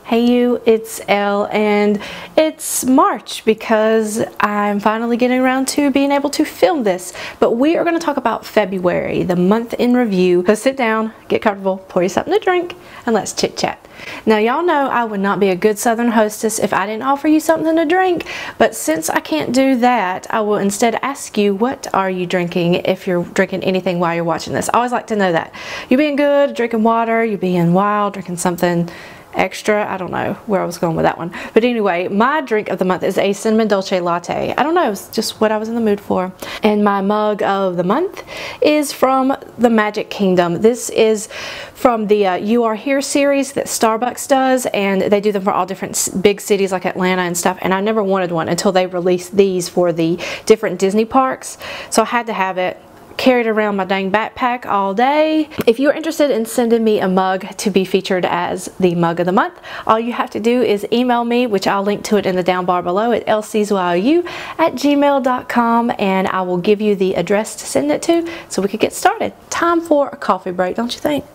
Hey you, it's Elle, and it's March because I'm finally getting around to being able to film this. But we are going to talk about February, the month in review. So sit down, get comfortable, pour you something to drink, and let's chit chat. Now y'all know I would not be a good Southern hostess if I didn't offer you something to drink, but since I can't do that, I will instead ask you, what are you drinking if you're drinking anything while you're watching this? I always like to know that. You being good, drinking water, you being wild, drinking something extra. I don't know where I was going with that one, but anyway, my drink of the month is a cinnamon dolce latte. I don't know, it's just what I was in the mood for. And my mug of the month is from the Magic Kingdom. This is from the You Are Here series that Starbucks does, and they do them for all different big cities like Atlanta and stuff, and I never wanted one until they released these for the different Disney parks, so I had to have it. Carried around my dang backpack all day. If you're interested in sending me a mug to be featured as the mug of the month, all you have to do is email me, which I'll link to it in the down bar below, at elleseesyou@gmail.com, and I will give you the address to send it to so we could get started. Time for a coffee break, don't you think?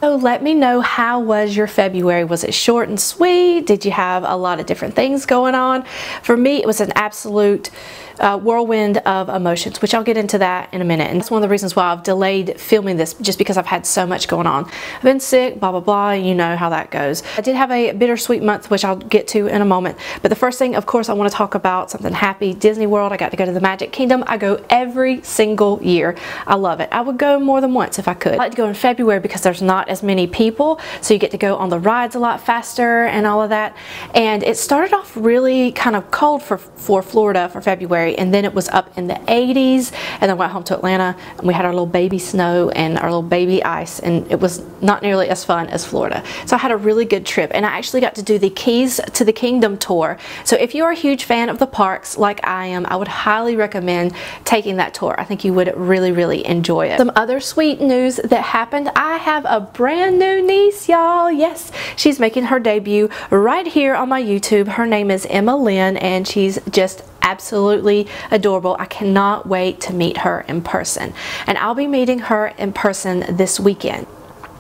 So let me know, how was your February? Was it short and sweet? Did you have a lot of different things going on? For me, it was an absolute whirlwind of emotions, which I'll get into that in a minute. And that's one of the reasons why I've delayed filming this, just because I've had so much going on. I've been sick, blah, blah, blah, you know how that goes. I did have a bittersweet month, which I'll get to in a moment. But the first thing, of course, I want to talk about something happy. Disney World. I got to go to the Magic Kingdom. I go every single year. I love it. I would go more than once if I could. I like to go in February because there's not as many people, so you get to go on the rides a lot faster and all of that. And it started off really kind of cold for Florida for February, and then it was up in the 80s, and then went home to Atlanta and we had our little baby snow and our little baby ice, and it was not nearly as fun as Florida. So I had a really good trip, and I actually got to do the Keys to the Kingdom tour. So if you're a huge fan of the parks like I am, I would highly recommend taking that tour. I think you would really, really enjoy it. Some other sweet news that happened: I have a brand new niece, y'all. Yes, she's making her debut right here on my YouTube. Her name is Emma Lynn, and she's just absolutely adorable. I cannot wait to meet her in person, and I'll be meeting her in person this weekend.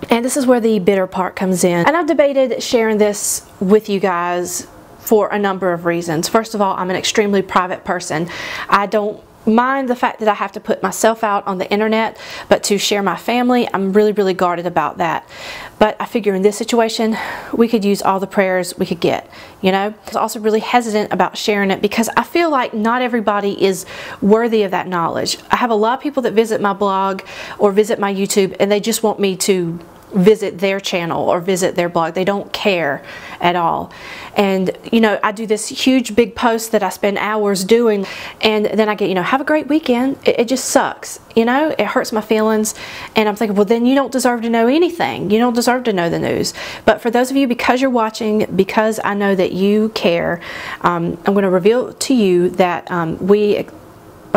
And this is where the bitter part comes in, and I've debated sharing this with you guys for a number of reasons. First of all, I'm an extremely private person. I don't mind the fact that I have to put myself out on the internet, but to share my family, I'm really, really guarded about that. But I figure in this situation, we could use all the prayers we could get, you know? I was also really hesitant about sharing it because I feel like not everybody is worthy of that knowledge. I have a lot of people that visit my blog or visit my YouTube, and they just want me to visit their channel or visit their blog. They don't care at all. And you know, I do this huge big post that I spend hours doing, and then I get, you know, have a great weekend. It just sucks, you know, it hurts my feelings, and I'm thinking, well, then you don't deserve to know anything. You don't deserve to know the news. But for those of you, because you're watching, because I know that you care, I'm going to reveal to you that my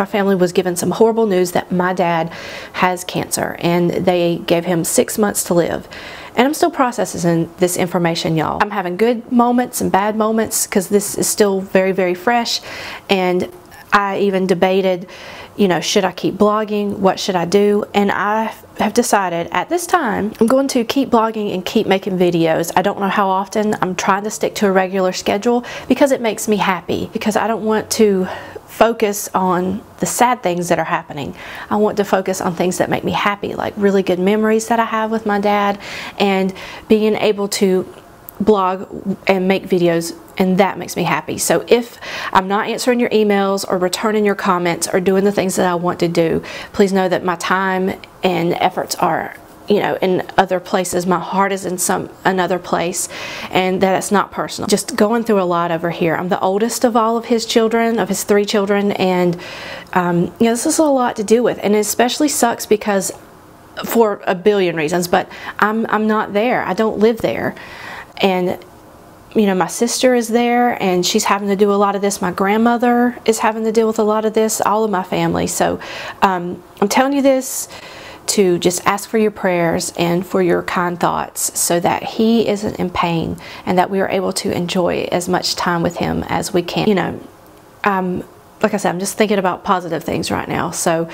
family was given some horrible news that my dad has cancer, and they gave him 6 months to live. And I'm still processing this information, y'all. I'm having good moments and bad moments because this is still very, very fresh. And I even debated, you know, should I keep blogging? What should I do? And I have decided at this time, I'm going to keep blogging and keep making videos. I don't know how often. I'm trying to stick to a regular schedule because it makes me happy, because I don't want to focus on the sad things that are happening. I want to focus on things that make me happy, like really good memories that I have with my dad, and being able to blog and make videos, and that makes me happy. So if I'm not answering your emails or returning your comments or doing the things that I want to do, please know that my time and efforts are, you know, in other places. My heart is in another place, and that it's not personal. Just going through a lot over here. I'm the oldest of all of his children, of his 3 children, and you know, this is a lot to deal with, and it especially sucks because for a billion reasons, but I'm not there. I don't live there, and you know, my sister is there, and she's having to do a lot of this. My grandmother is having to deal with a lot of this. All of my family. So I'm telling you this to just ask for your prayers and for your kind thoughts, so that he isn't in pain and that we are able to enjoy as much time with him as we can. You know, like I said, I'm just thinking about positive things right now. So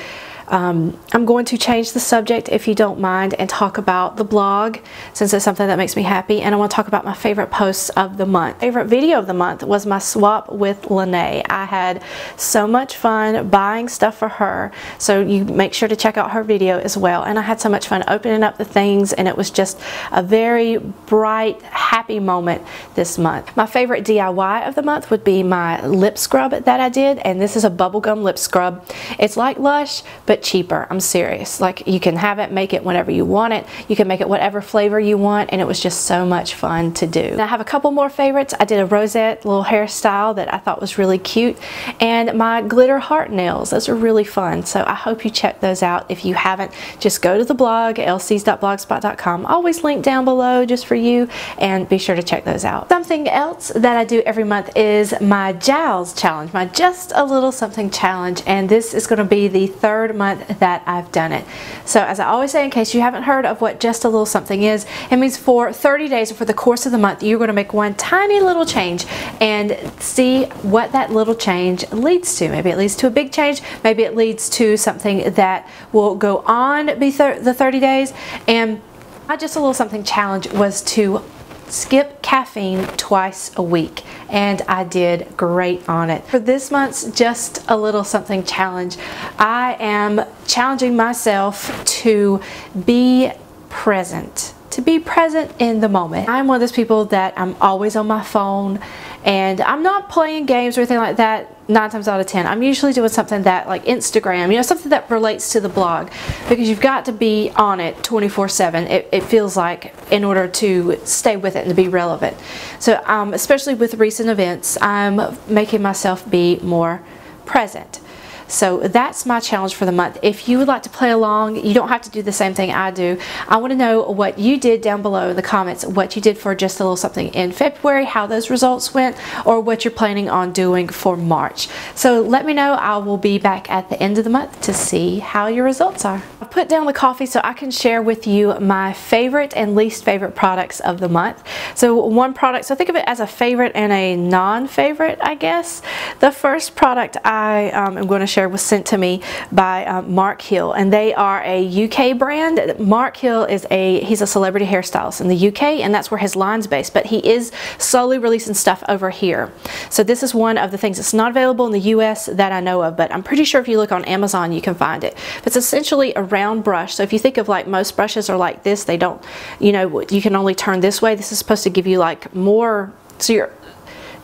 I'm going to change the subject, if you don't mind, and talk about the blog, since it's something that makes me happy. And I want to talk about my favorite posts of the month. Favorite video of the month was my swap with Lene. I had so much fun buying stuff for her, so you make sure to check out her video as well. And I had so much fun opening up the things, and it was just a very bright, happy moment this month. My favorite DIY of the month would be my lip scrub that I did, and this is a bubblegum lip scrub. It's like Lush, but cheaper. I'm serious. Like, you can have it, make it whenever you want it. You can make it whatever flavor you want, and it was just so much fun to do. And I have a couple more favorites. I did a rosette little hairstyle that I thought was really cute, and my glitter heart nails. Those are really fun, so I hope you check those out. If you haven't, just go to the blog, elleseeys.blogspot.com. Always link down below just for you, and be sure to check those out. Something else that I do every month is my Jowls challenge, my Just a Little Something challenge, and this is going to be the third month that I've done it. So as I always say, in case you haven't heard of what Just a Little Something is, it means for 30 days or for the course of the month, you're going to make one tiny little change and see what that little change leads to. Maybe it leads to a big change, maybe it leads to something that will go on the 30 days. And my Just a Little Something challenge was to skip caffeine twice a week, and I did great on it. For this month's Just a Little Something challenge, I am challenging myself to be present. To be present in the moment. I'm one of those people that I'm always on my phone, and I'm not playing games or anything like that 9 times out of 10. I'm usually doing something that, like Instagram, you know, something that relates to the blog, because you've got to be on it 24/7. It feels like, in order to stay with it and to be relevant. So especially with recent events, I'm making myself be more present. So that's my challenge for the month. If you would like to play along, you don't have to do the same thing I do. I want to know what you did down below in the comments, what you did for Just a Little Something in February, how those results went, or what you're planning on doing for March. So let me know. I will be back at the end of the month to see how your results are. I've put down the coffee so I can share with you my favorite and least favorite products of the month. So one product, so think of it as a favorite and a non-favorite, I guess. The first product I am going to share was sent to me by Mark Hill, and they are a UK brand. Mark Hill is he's a celebrity hairstylist in the UK, and that's where his line's based, but he is slowly releasing stuff over here. So this is one of the things that's not available in the US that I know of, but I'm pretty sure if you look on Amazon you can find it. It's essentially a round brush. So if you think of, like, most brushes are like this, they don't, you know, you can only turn this way. This is supposed to give you like more, so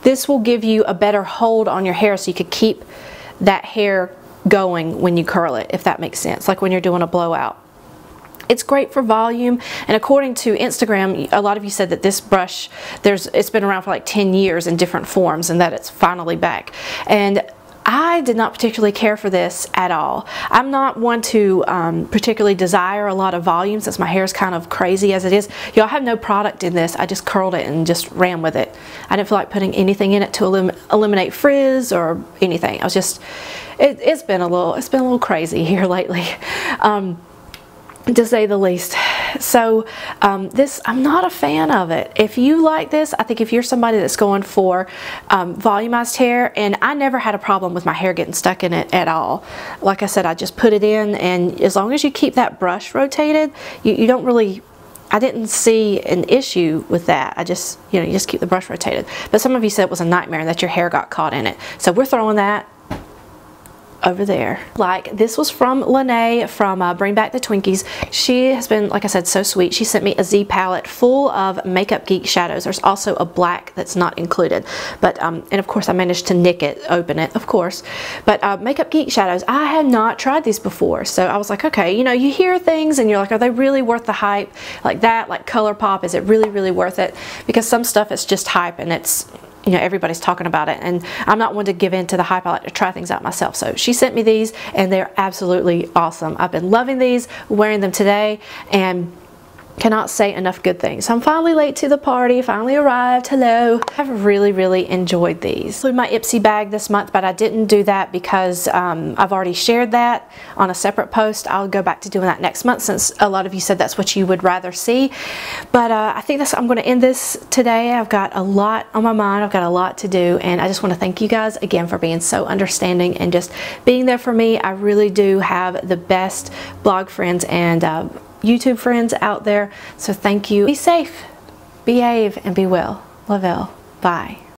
this will give you a better hold on your hair, so you could keep that hair going when you curl it, if that makes sense, like when you're doing a blowout. It's great for volume, and according to Instagram, a lot of you said that this brush, it's been around for like 10 years in different forms, and that it's finally back. And I did not particularly care for this at all. I'm not one to particularly desire a lot of volume, since my hair is kind of crazy as it is. Y'all, have no product in this. I just curled it and just ran with it. I didn't feel like putting anything in it to eliminate frizz or anything. I was just, it's been a little crazy here lately, to say the least. So this, I'm not a fan of it. If you like this, I think if you're somebody that's going for volumized hair, and I never had a problem with my hair getting stuck in it at all. Like I said, I just put it in, and as long as you keep that brush rotated, you don't really, I didn't see an issue with that. I just, you know, you just keep the brush rotated. But some of you said it was a nightmare and that your hair got caught in it. So we're throwing that over there. Like, this was from Lene from Bring Back the Twinkies. She has been, like I said, so sweet. She sent me a Z palette full of Makeup Geek shadows. There's also a black that's not included, but and of course I managed to nick it, open it, of course. But Makeup Geek shadows, I had not tried these before, so I was like, okay, you know, you hear things and you're like, are they really worth the hype? Like that, like ColourPop, is it really worth it? Because some stuff is just hype, and it's, you know, everybody's talking about it, and I'm not one to give in to the hype. I like to try things out myself. So she sent me these, and they're absolutely awesome. I've been loving these, wearing them today, and Cannot say enough good things. I'm finally late to the party, finally arrived, hello. I've really enjoyed these. Include my Ipsy bag this month, but I didn't do that because I've already shared that on a separate post. I'll go back to doing that next month since a lot of you said that's what you would rather see. But I think I'm going to end this today. I've got a lot on my mind, I've got a lot to do, and I just want to thank you guys again for being so understanding and just being there for me. I really do have the best blog friends and YouTube friends out there, so thank you. Be safe, behave, and be well. Love, Elle. Bye.